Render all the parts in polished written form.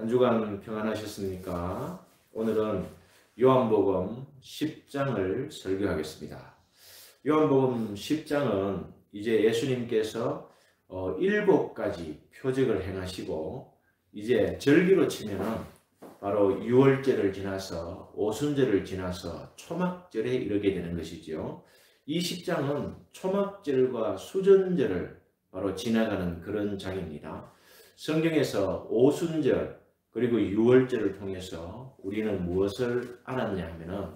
한 주간 평안하셨습니까? 오늘은 요한복음 10장을 설교하겠습니다. 요한복음 10장은 이제 예수님께서 7가지 표적을 행하시고 이제 절기로 치면은 바로 유월절을 지나서 오순절을 지나서 초막절에 이르게 되는 것이죠. 이 10장은 초막절과 수전절을 바로 지나가는 그런 장입니다. 성경에서 오순절 그리고 유월절을 통해서 우리는 무엇을 알았냐 하면은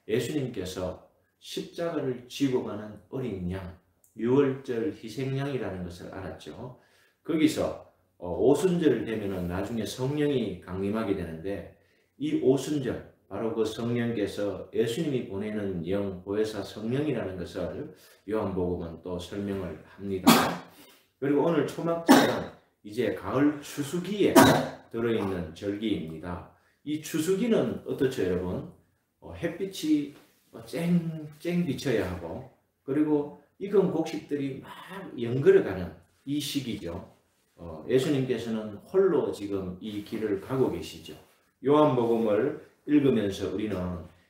예수님께서 십자가를 지고 가는 어린 양, 유월절 희생양이라는 것을 알았죠. 거기서 오순절 되면은 나중에 성령이 강림하게 되는데 이 오순절, 바로 그 성령께서 예수님이 보내는 영, 보혜사 성령이라는 것을 요한복음은 또 설명을 합니다. 그리고 오늘 초막절은 이제 가을 추수기에 들어있는 절기입니다. 이 추수기는 어떻죠, 여러분? 햇빛이 쨍쨍 비쳐야 하고, 그리고 익은 곡식들이 막 연걸어가는 이 시기죠. 예수님께서는 홀로 지금 이 길을 가고 계시죠. 요한복음을 읽으면서 우리는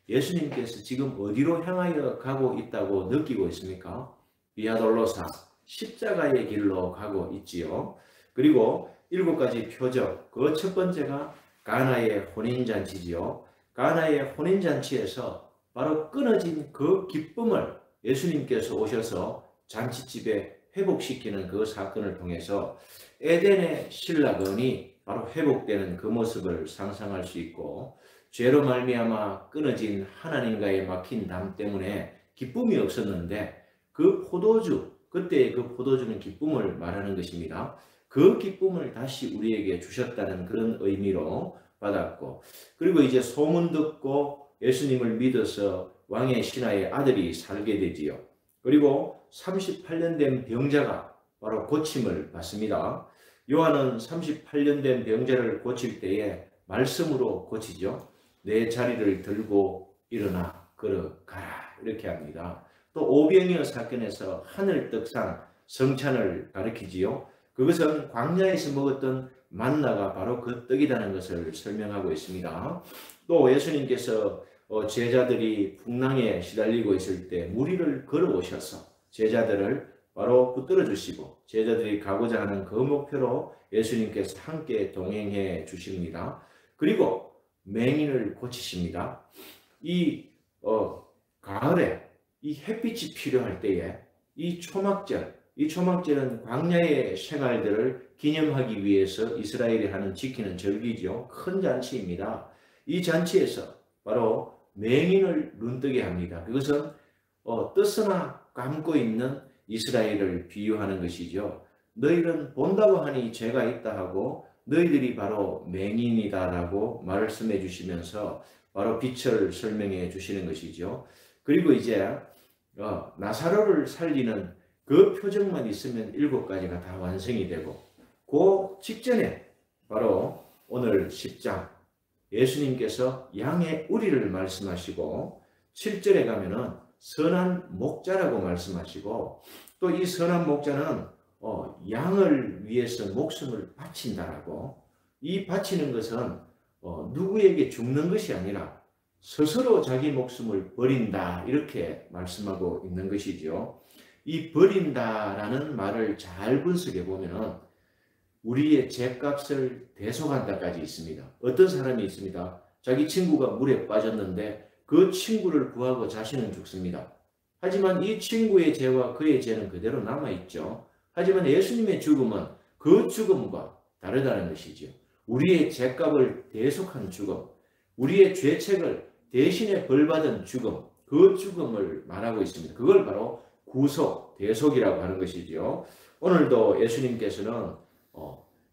예수님께서 지금 어디로 향하여 가고 있다고 느끼고 있습니까? 비아 돌로사, 십자가의 길로 가고 있지요. 그리고 7가지 표적, 그 첫 번째가 가나의 혼인잔치지요. 가나의 혼인잔치에서 바로 끊어진 그 기쁨을 예수님께서 오셔서 잔치집에 회복시키는 그 사건을 통해서 에덴의 신라건이 바로 회복되는 그 모습을 상상할 수 있고, 죄로 말미암아 끊어진 하나님과의 막힌 담 때문에 기쁨이 없었는데 그 포도주, 그때의 그 포도주는 기쁨을 말하는 것입니다. 그 기쁨을 다시 우리에게 주셨다는 그런 의미로 받았고, 그리고 이제 소문 듣고 예수님을 믿어서 왕의 신하의 아들이 살게 되지요. 그리고 38년 된 병자가 바로 고침을 받습니다. 요한은 38년 된 병자를 고칠 때에 말씀으로 고치죠. 내 자리를 들고 일어나 걸어가라, 이렇게 합니다. 또 오병이어 사건에서 하늘 떡상 성찬을 가리키지요. 그것은 광야에서 먹었던 만나가 바로 그 떡이라는 것을 설명하고 있습니다. 또 예수님께서 제자들이 풍랑에 시달리고 있을 때 무리를 걸어오셔서 제자들을 바로 붙들어 주시고, 제자들이 가고자 하는 그 목표로 예수님께서 함께 동행해 주십니다. 그리고 맹인을 고치십니다. 이 가을에 이 햇빛이 필요할 때에 이 초막절은 광야의 생활들을 기념하기 위해서 이스라엘이 하는 지키는 절기죠. 큰 잔치입니다. 이 잔치에서 바로 맹인을 눈뜨게 합니다. 그것은 떴으나 감고 있는 이스라엘을 비유하는 것이죠. 너희는 본다고 하니 죄가 있다 하고 너희들이 바로 맹인이다라고 말씀해 주시면서 바로 빛을 설명해 주시는 것이죠. 그리고 이제 나사로를 살리는 그 표적만 있으면 7가지가 다 완성이 되고, 그 직전에 바로 오늘 10장 예수님께서 양의 우리를 말씀하시고, 7절에 가면은 선한 목자라고 말씀하시고, 또 이 선한 목자는 양을 위해서 목숨을 바친다라고, 이 바치는 것은 누구에게 죽는 것이 아니라 스스로 자기 목숨을 버린다, 이렇게 말씀하고 있는 것이죠. 이 버린다라는 말을 잘 분석해 보면은 우리의 죄값을 대속한다까지 있습니다. 어떤 사람이 있습니다. 자기 친구가 물에 빠졌는데 그 친구를 구하고 자신은 죽습니다. 하지만 이 친구의 죄와 그의 죄는 그대로 남아있죠. 하지만 예수님의 죽음은 그 죽음과 다르다는 것이죠. 우리의 죄값을 대속한 죽음, 우리의 죄책을 대신에 벌받은 죽음, 그 죽음을 말하고 있습니다. 그걸 바로 구속, 대속이라고 하는 것이죠. 오늘도 예수님께서는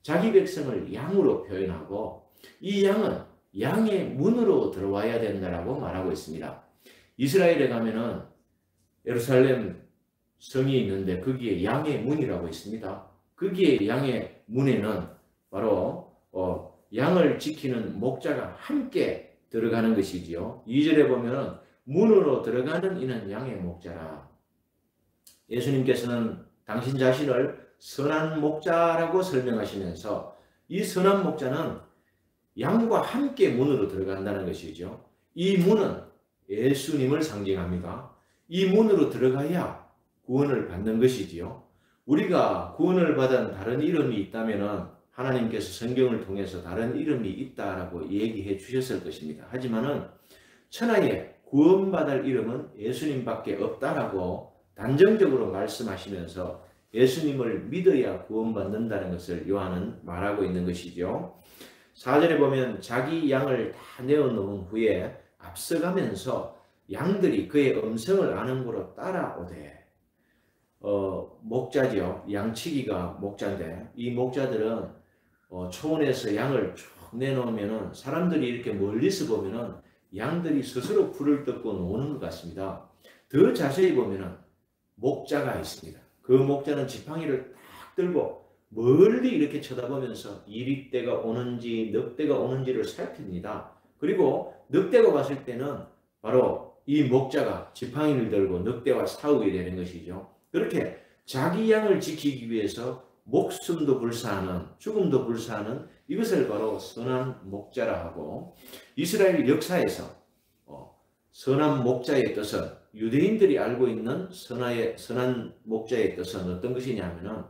자기 백성을 양으로 표현하고, 이 양은 양의 문으로 들어와야 된다라고 말하고 있습니다. 이스라엘에 가면은 예루살렘 성이 있는데 거기에 양의 문이라고 있습니다. 거기에 양의 문에는 바로 양을 지키는 목자가 함께 들어가는 것이지요. 2절에 보면 문으로 들어가는 이는 양의 목자라. 예수님께서는 당신 자신을 선한 목자라고 설명하시면서 이 선한 목자는 양과 함께 문으로 들어간다는 것이죠. 이 문은 예수님을 상징합니다. 이 문으로 들어가야 구원을 받는 것이지요. 우리가 구원을 받은 다른 이름이 있다면 하나님께서 성경을 통해서 다른 이름이 있다라고 얘기해 주셨을 것입니다. 하지만은 천하에 구원받을 이름은 예수님밖에 없다라고 단정적으로 말씀하시면서 예수님을 믿어야 구원받는다는 것을 요한은 말하고 있는 것이죠. 4절에 보면 자기 양을 다 내어놓은 후에 앞서가면서 양들이 그의 음성을 아는 고로 따라오되, 목자죠. 양치기가 목자인데 이 목자들은 초원에서 양을 쭉 내놓으면은 사람들이 이렇게 멀리서 보면은 양들이 스스로 풀을 뜯고 노는 것 같습니다. 더 자세히 보면은 목자가 있습니다. 그 목자는 지팡이를 딱 들고 멀리 이렇게 쳐다보면서 이리떼가 오는지 늑대가 오는지를 살핍니다. 그리고 늑대가 왔을 때는 바로 이 목자가 지팡이를 들고 늑대와 싸우게 되는 것이죠. 그렇게 자기 양을 지키기 위해서 목숨도 불사하는, 죽음도 불사하는 이것을 바로 선한 목자라 하고, 이스라엘 역사에서 선한 목자의 뜻은, 유대인들이 알고 있는 선한 목자의 뜻은 어떤 것이냐면은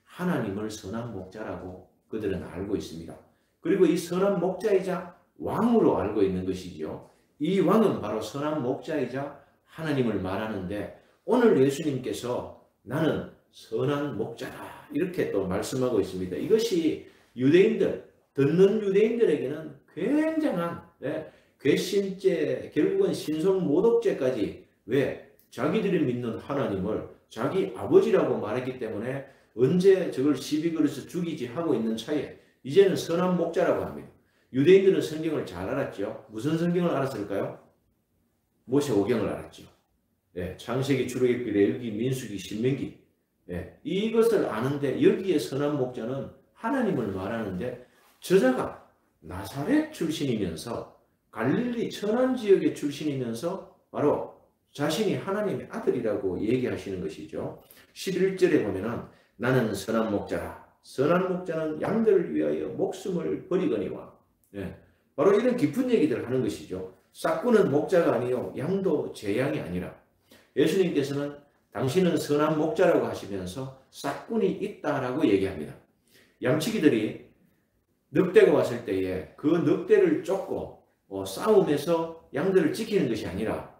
하나님을 선한 목자라고 그들은 알고 있습니다. 그리고 이 선한 목자이자 왕으로 알고 있는 것이죠. 이 왕은 바로 선한 목자이자 하나님을 말하는데, 오늘 예수님께서 나는 선한 목자다 이렇게 또 말씀하고 있습니다. 이것이 유대인들, 듣는 유대인들에게는 굉장한 괘씸죄, 결국은 신성모독죄까지, 왜? 자기들이 믿는 하나님을 자기 아버지라고 말했기 때문에 언제 저걸 시비 걸어서 죽이지 하고 있는 차에 이제는 선한 목자라고 합니다. 유대인들은 성경을 잘 알았죠. 무슨 성경을 알았을까요? 모세오경을 알았죠. 창세기, 출애굽기, 레위기, 민수기, 신명기, 이것을 아는데 여기에 선한 목자는 하나님을 말하는데, 저자가 나사렛 출신이면서 갈릴리 천안 지역의 출신이면서 바로 자신이 하나님의 아들이라고 얘기하시는 것이죠. 11절에 보면은 나는 선한 목자라. 선한 목자는 양들을 위하여 목숨을 버리거니와. 바로 이런 깊은 얘기들을 하는 것이죠. 싹구는 목자가 아니요 양도 제 양이 아니라. 예수님께서는 당신은 선한 목자라고 하시면서 싹군이 있다라고 얘기합니다. 양치기들이 늑대가 왔을 때에 그 늑대를 쫓고 싸움에서 양들을 지키는 것이 아니라,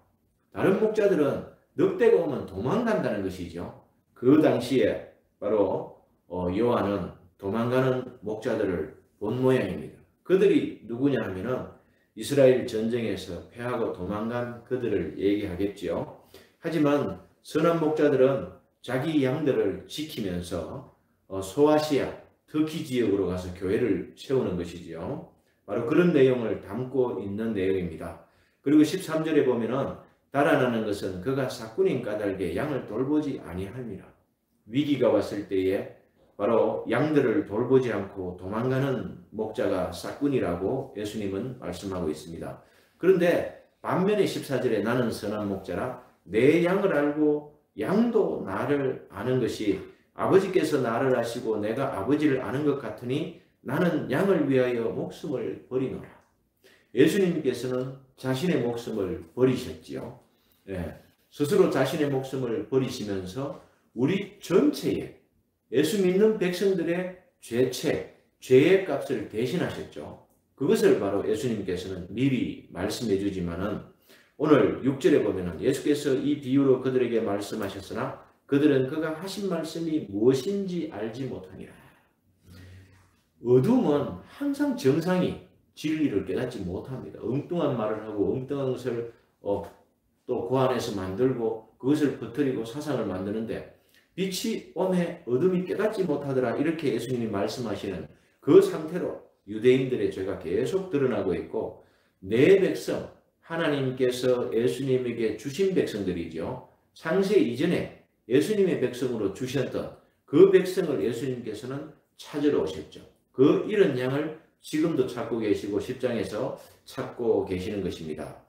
다른 목자들은 늑대가 오면 도망간다는 것이죠. 그 당시에 바로 요한은 도망가는 목자들을 본 모양입니다. 그들이 누구냐 하면은 이스라엘 전쟁에서 패하고 도망간 그들을 얘기하겠지요. 하지만 선한 목자들은 자기 양들을 지키면서 소아시아, 터키 지역으로 가서 교회를 세우는 것이지요. 바로 그런 내용을 담고 있는 내용입니다. 그리고 13절에 보면은 달아나는 것은 그가 삭군인 까닭에 양을 돌보지 아니함이라. 위기가 왔을 때에 바로 양들을 돌보지 않고 도망가는 목자가 삭군이라고 예수님은 말씀하고 있습니다. 그런데 반면에 14절에 나는 선한 목자라 내 양을 알고 양도 나를 아는 것이 아버지께서 나를 아시고 내가 아버지를 아는 것 같으니 나는 양을 위하여 목숨을 버리노라. 예수님께서는 자신의 목숨을 버리셨지요. 스스로 자신의 목숨을 버리시면서 우리 전체에 예수 믿는 백성들의 죄의 값을 대신하셨죠. 그것을 바로 예수님께서는 미리 말씀해 주지만은 오늘 6절에 보면은 예수께서 이 비유로 그들에게 말씀하셨으나 그들은 그가 하신 말씀이 무엇인지 알지 못하니라. 어둠은 항상 정상이 진리를 깨닫지 못합니다. 엉뚱한 말을 하고 엉뚱한 것을 또 그 안에서 만들고 그것을 퍼뜨리고 사상을 만드는데, 빛이 오매 어둠이 깨닫지 못하더라 이렇게 예수님이 말씀하시는 그 상태로 유대인들의 죄가 계속 드러나고 있고, 내 백성, 하나님께서 예수님에게 주신 백성들이죠. 창세 이전에 예수님의 백성으로 주셨던 그 백성을 예수님께서는 찾으러 오셨죠. 그 잃은 양을 지금도 찾고 계시고 10장에서 찾고 계시는 것입니다.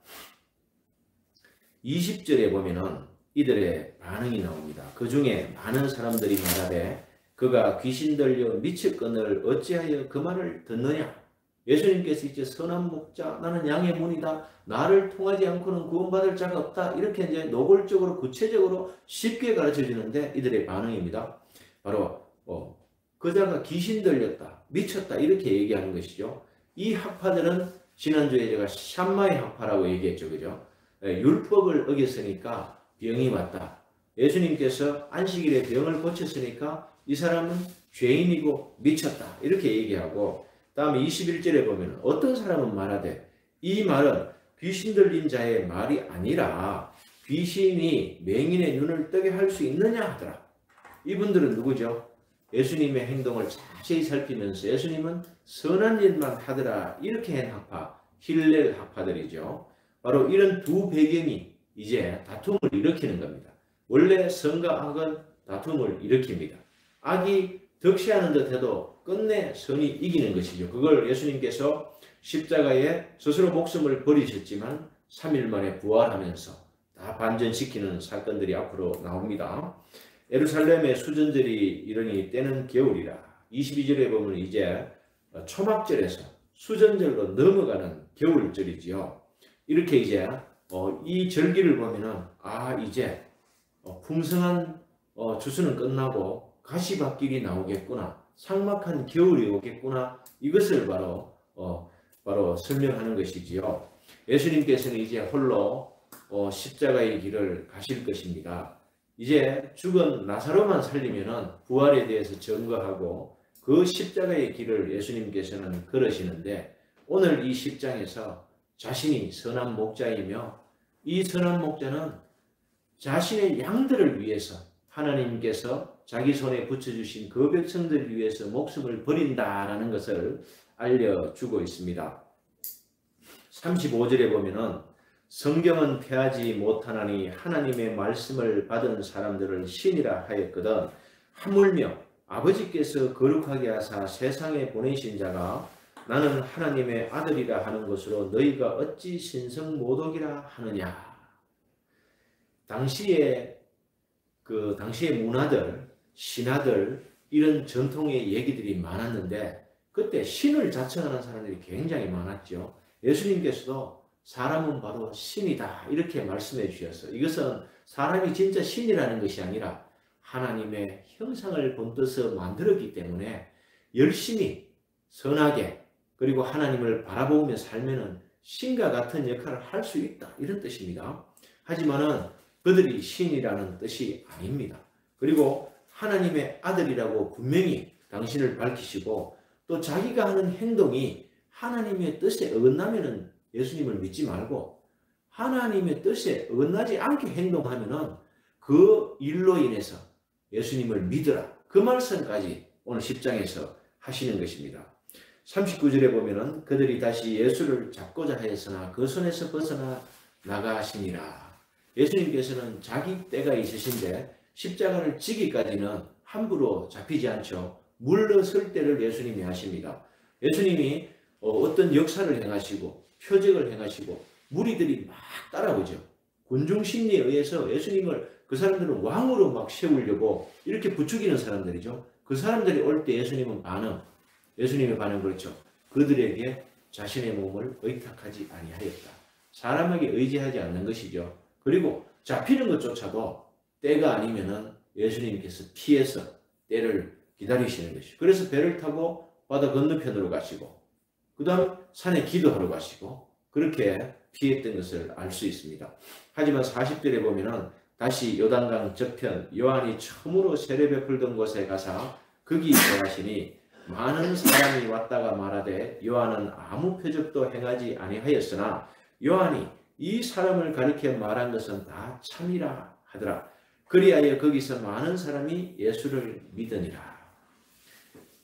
20절에 보면은 이들의 반응이 나옵니다. 그 중에 많은 사람들이 말하되 그가 귀신 들려 미칠 끈을 어찌하여 그 말을 듣느냐. 예수님께서 이제 선한 목자, 나는 양의 문이다, 나를 통하지 않고는 구원받을 자가 없다, 이렇게 이제 노골적으로 구체적으로 쉽게 가르쳐 주는데 이들의 반응입니다. 바로 그자가 귀신 들렸다, 미쳤다, 이렇게 얘기하는 것이죠. 이 학파들은 지난주에 제가 샴마의 학파라고 얘기했죠. 그죠? 율법을 어겼으니까 병이 왔다. 예수님께서 안식일에 병을 고쳤으니까 이 사람은 죄인이고 미쳤다, 이렇게 얘기하고, 다음에 21절에 보면 어떤 사람은 말하되 이 말은 귀신 들린 자의 말이 아니라 귀신이 맹인의 눈을 뜨게 할 수 있느냐 하더라. 이분들은 누구죠? 예수님의 행동을 자세히 살피면서 예수님은 선한 일만 하더라, 이렇게 한 학파, 힐렐 학파들이죠. 바로 이런 두 배경이 이제 다툼을 일으키는 겁니다. 원래 선과 악은 다툼을 일으킵니다. 악이 득세하는 듯 해도 끝내 선이 이기는 것이죠. 그걸 예수님께서 십자가에 스스로 목숨을 버리셨지만 3일 만에 부활하면서 다 반전시키는 사건들이 앞으로 나옵니다. 예루살렘의 수전절이 이르니 때는 겨울이라. 22절에 보면 이제 초막절에서 수전절로 넘어가는 겨울절이지요. 이렇게 이제 이 절기를 보면은 이제 풍성한 추수는 끝나고 가시밭길이 나오겠구나, 삭막한 겨울이 오겠구나, 이것을 바로 설명하는 것이지요. 예수님께서는 이제 홀로 십자가의 길을 가실 것입니다. 이제 죽은 나사로만 살리면은 부활에 대해서 증거하고 그 십자가의 길을 예수님께서는 걸으시는데, 오늘 이 10장에서 자신이 선한 목자이며 이 선한 목자는 자신의 양들을 위해서 하나님께서 자기 손에 붙여주신 그 백성들을 위해서 목숨을 버린다라는 것을 알려주고 있습니다. 35절에 보면은 성경은 폐하지 못하나니 하나님의 말씀을 받은 사람들을 신이라 하였거든 하물며 아버지께서 거룩하게 하사 세상에 보내신 자가 나는 하나님의 아들이라 하는 것으로 너희가 어찌 신성 모독이라 하느냐. 당시의 문화들, 신화들, 이런 전통의 얘기들이 많았는데 그때 신을 자청하는 사람들이 굉장히 많았죠. 예수님께서도 사람은 바로 신이다, 이렇게 말씀해 주셨어요. 이것은 사람이 진짜 신이라는 것이 아니라 하나님의 형상을 본떠서 만들었기 때문에 열심히 선하게 그리고 하나님을 바라보며 살면은 신과 같은 역할을 할 수 있다, 이런 뜻입니다. 하지만은 그들이 신이라는 뜻이 아닙니다. 그리고 하나님의 아들이라고 분명히 당신을 밝히시고 또 자기가 하는 행동이 하나님의 뜻에 어긋나면은 예수님을 믿지 말고 하나님의 뜻에 어긋나지 않게 행동하면은 그 일로 인해서 예수님을 믿으라, 그 말씀까지 오늘 10장에서 하시는 것입니다. 39절에 보면은 그들이 다시 예수를 잡고자 하였으나 그 손에서 벗어나 나가시니라. 예수님께서는 자기 때가 있으신데 십자가를 지기까지는 함부로 잡히지 않죠. 물러설 때를 예수님이 하십니다. 예수님이 어떤 역사를 행하시고 표적을 행하시고 무리들이 막 따라오죠. 군중 심리에 의해서 예수님을, 그 사람들은 왕으로 막 세우려고 이렇게 부추기는 사람들이죠. 그 사람들이 올 때 예수님의 반응 그렇죠. 그들에게 자신의 몸을 의탁하지 아니하였다. 사람에게 의지하지 않는 것이죠. 그리고 잡히는 것조차도 때가 아니면은 예수님께서 피해서 때를 기다리시는 것이죠. 그래서 배를 타고 바다 건너편으로 가시고 그 다음 산에 기도하러 가시고 그렇게 피했던 것을 알 수 있습니다. 하지만 40절에 보면은 다시 요단강 저편 요한이 처음으로 세례 베풀던 곳에 가사 거기 거하시니 많은 사람이 왔다가 말하되 요한은 아무 표적도 행하지 아니하였으나 요한이 이 사람을 가리켜 말한 것은 다 참이라 하더라. 그리하여 거기서 많은 사람이 예수를 믿으니라.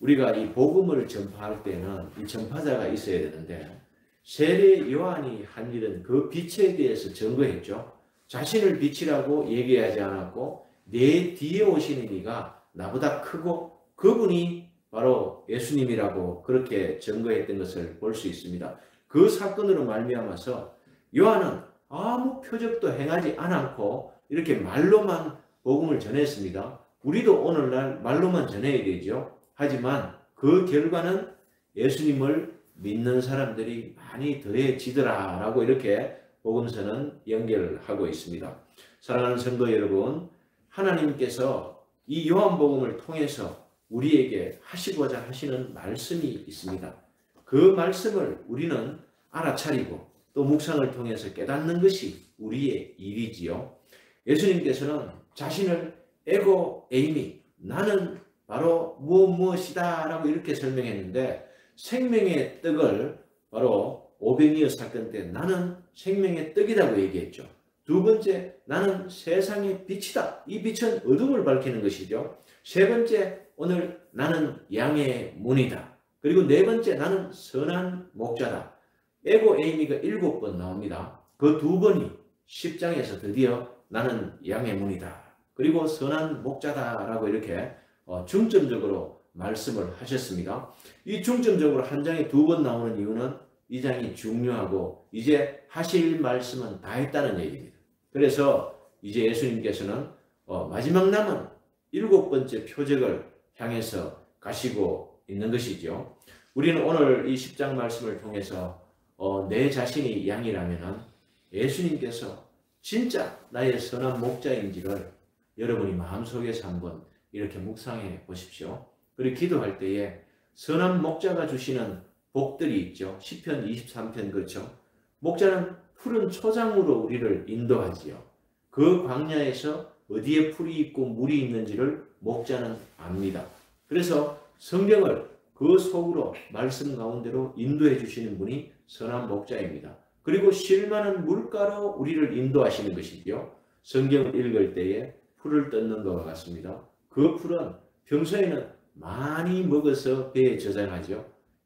우리가 이 복음을 전파할 때는 이 전파자가 있어야 되는데 세례 요한이 한 일은 그 빛에 대해서 증거했죠. 자신을 빛이라고 얘기하지 않았고 내 뒤에 오시는 이가 나보다 크고 그분이 바로 예수님이라고 그렇게 증거했던 것을 볼 수 있습니다. 그 사건으로 말미암아서 요한은 아무 표적도 행하지 않았고 이렇게 말로만 복음을 전했습니다. 우리도 오늘날 말로만 전해야 되죠. 하지만 그 결과는 예수님을 믿는 사람들이 많이 더해지더라 라고 이렇게 복음서는 연결하고 있습니다. 사랑하는 성도 여러분, 하나님께서 이 요한복음을 통해서 우리에게 하시고자 하시는 말씀이 있습니다. 그 말씀을 우리는 알아차리고 또 묵상을 통해서 깨닫는 것이 우리의 일이지요. 예수님께서는 자신을 에고 에이미, 나는 바로 무엇이다 라고 이렇게 설명했는데, 생명의 떡을 바로 오병이어 사건 때 나는 생명의 떡이라고 얘기했죠. 두 번째, 나는 세상의 빛이다. 이 빛은 어둠을 밝히는 것이죠. 세 번째, 오늘 나는 양의 문이다. 그리고 네 번째, 나는 선한 목자다. 에고 에이미가 7번 나옵니다. 그 2번이 10장에서 드디어 나는 양의 문이다. 그리고 선한 목자다라고 이렇게 중점적으로 말씀을 하셨습니다. 이 중점적으로 한 장에 2번 나오는 이유는 이 장이 중요하고 이제 하실 말씀은 다 했다는 얘기입니다. 그래서 이제 예수님께서는 마지막 남은 7번째 표적을 향해서 가시고 있는 것이죠. 우리는 오늘 이 10장 말씀을 통해서 내 자신이 양이라면 예수님께서 진짜 나의 선한 목자인지를 여러분이 마음속에서 한번 이렇게 묵상해 보십시오. 그리고 기도할 때에 선한 목자가 주시는 복들이 있죠. 시편 23편 그렇죠. 목자는 푸른 초장으로 우리를 인도하지요. 그 광야에서 어디에 풀이 있고 물이 있는지를 목자는 압니다. 그래서 성경을 그 속으로 말씀 가운데로 인도해 주시는 분이 선한 목자입니다. 그리고 쉴 만한 물가로 우리를 인도하시는 것이지요. 성경을 읽을 때에 풀을 뜯는 것과 같습니다. 그 풀은 평소에는 많이 먹어서 배에 저장하죠.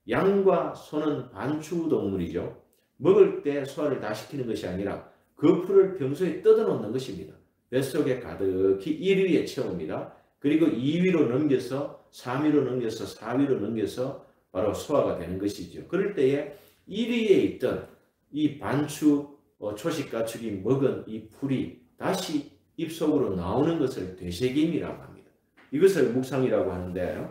양과 소는 반추 동물이죠. 먹을 때 소화를 다 시키는 것이 아니라 그 풀을 평소에 뜯어놓는 것입니다. 뱃속에 가득히 1위에 채웁니다. 그리고 2위로 넘겨서 3위로 넘겨서 4위로 넘겨서 바로 소화가 되는 것이죠. 그럴 때에 1위에 있던 이 반추 초식가축이 먹은 이 풀이 다시 입속으로 나오는 것을 되새김이라고 합니다. 이것을 묵상이라고 하는데,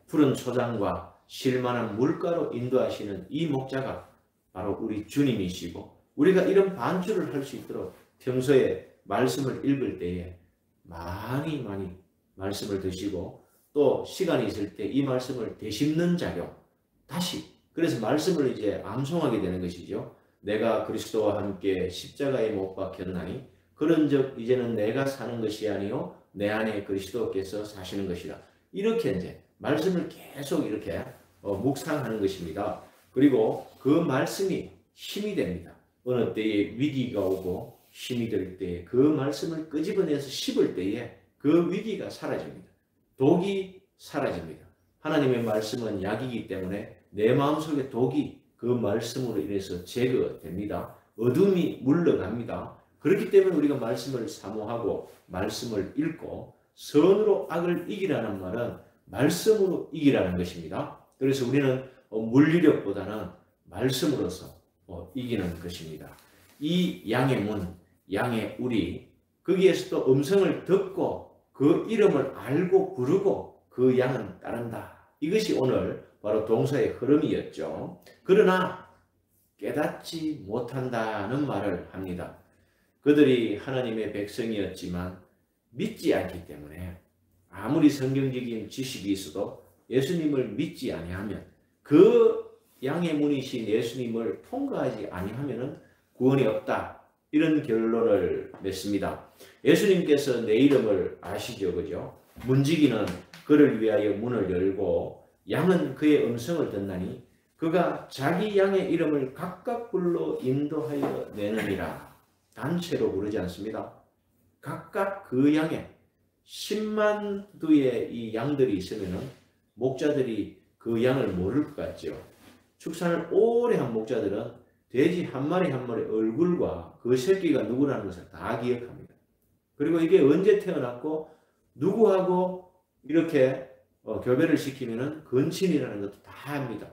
푸른 초장과 쉴만한 물가로 인도하시는 이 목자가 바로 우리 주님이시고, 우리가 이런 반주를 할 수 있도록 평소에 말씀을 읽을 때에 많이 말씀을 드시고, 또 시간이 있을 때 이 말씀을 되씹는 작용, 다시 그래서 말씀을 이제 암송하게 되는 것이죠. 내가 그리스도와 함께 십자가에 못 박혔나니 그런즉 이제는 내가 사는 것이 아니요 내 안에 그리스도께서 사시는 것이라. 이렇게 이제 말씀을 계속 이렇게 묵상하는 것입니다. 그리고 그 말씀이 힘이 됩니다. 어느 때에 위기가 오고 힘이 될 때에 그 말씀을 끄집어내서 씹을 때에 그 위기가 사라집니다. 독이 사라집니다. 하나님의 말씀은 약이기 때문에 내 마음속에 독이 그 말씀으로 인해서 제거됩니다. 어둠이 물러갑니다. 그렇기 때문에 우리가 말씀을 사모하고 말씀을 읽고 선으로 악을 이기라는 말은 말씀으로 이기라는 것입니다. 그래서 우리는 물리력보다는 말씀으로서 이기는 것입니다. 이 양의 문, 양의 우리, 거기에서 또 음성을 듣고 그 이름을 알고 부르고 그 양은 따른다. 이것이 오늘 바로 동사의 흐름이었죠. 그러나 깨닫지 못한다는 말을 합니다. 그들이 하나님의 백성이었지만 믿지 않기 때문에 아무리 성경적인 지식이 있어도 예수님을 믿지 아니하면, 그 양의 문이신 예수님을 통과하지 아니하면 구원이 없다. 이런 결론을 맺습니다. 예수님께서 내 이름을 아시죠, 그죠? 문지기는 그를 위하여 문을 열고 양은 그의 음성을 듣나니 그가 자기 양의 이름을 각각 불러 인도하여 내느니라. 단체로 부르지 않습니다. 각각 그 양에 10만 두의 이 양들이 있으면 목자들이 그 양을 모를 것 같죠. 축산을 오래 한 목자들은 돼지 한 마리 한 마리 얼굴과 그 새끼가 누구라는 것을 다 기억합니다. 그리고 이게 언제 태어났고 누구하고 이렇게 교배를 시키면은 근친이라는 것도 다 합니다.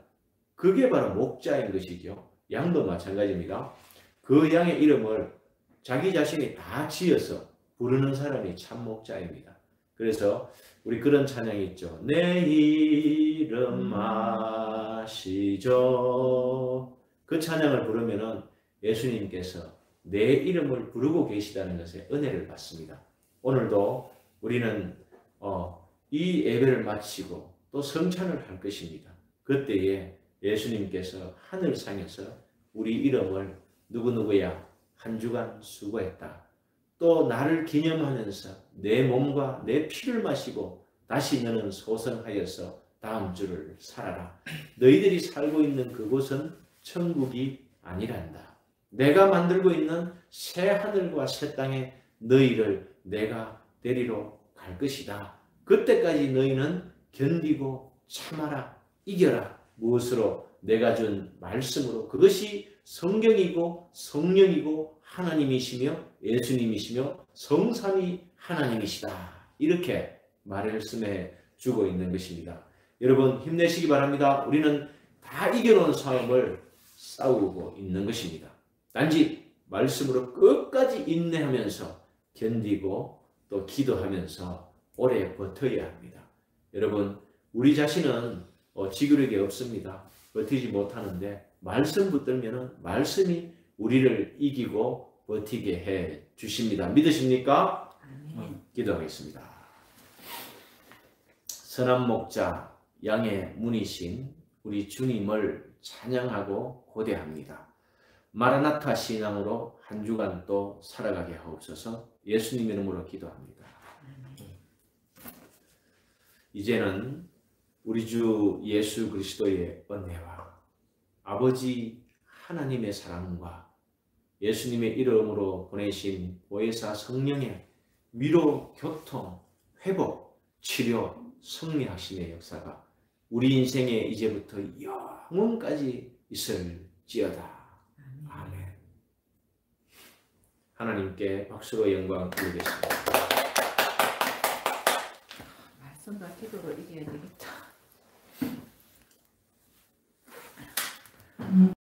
그게 바로 목자인 것이죠. 양도 마찬가지입니다. 그 양의 이름을 자기 자신이 다 지어서 부르는 사람이 참 목자입니다. 그래서 우리 그런 찬양이 있죠. 내 이름만 하시죠. 그 찬양을 부르면은 예수님께서 내 이름을 부르고 계시다는 것에 은혜를 받습니다. 오늘도 우리는 이 예배를 마치고 또 성찬을 할 것입니다. 그때에 예수님께서 하늘상에서 우리 이름을 누구누구야 한 주간 수고했다. 또 나를 기념하면서 내 몸과 내 피를 마시고 다시 너는 소생하여서 다음 주를 살아라. 너희들이 살고 있는 그곳은 천국이 아니란다. 내가 만들고 있는 새 하늘과 새 땅에 너희를 내가 데리러 갈 것이다. 그때까지 너희는 견디고 참아라. 이겨라. 무엇으로? 내가 준 말씀으로. 그것이 성경이고 성령이고 하나님이시며 예수님이시며 성삼위 하나님이시다. 이렇게 말씀해 주고 있는 것입니다. 여러분 힘내시기 바랍니다. 우리는 다 이겨놓은 싸움을 싸우고 있는 것입니다. 단지 말씀으로 끝까지 인내하면서 견디고 또 기도하면서 오래 버텨야 합니다. 여러분 우리 자신은 지구력이 없습니다. 버티지 못하는데 말씀 붙들면 말씀이 우리를 이기고 버티게 해 주십니다. 믿으십니까? 기도하겠습니다. 선한 목자 양의 문이신 우리 주님을 찬양하고 고대합니다. 마라나타 신앙으로 한 주간 또 살아가게 하옵소서. 예수님 이름으로 기도합니다. 이제는 우리 주 예수 그리스도의 은혜와 아버지 하나님의 사랑과 예수님의 이름으로 보내신 보혜사 성령의 위로, 교통, 회복, 치료, 승리하심의 역사가 우리 인생에 이제부터 영원까지 있을지어다. 아멘. 하나님께 박수로 영광 드리겠습니다. 말씀과 기도로 이겨야 되겠다.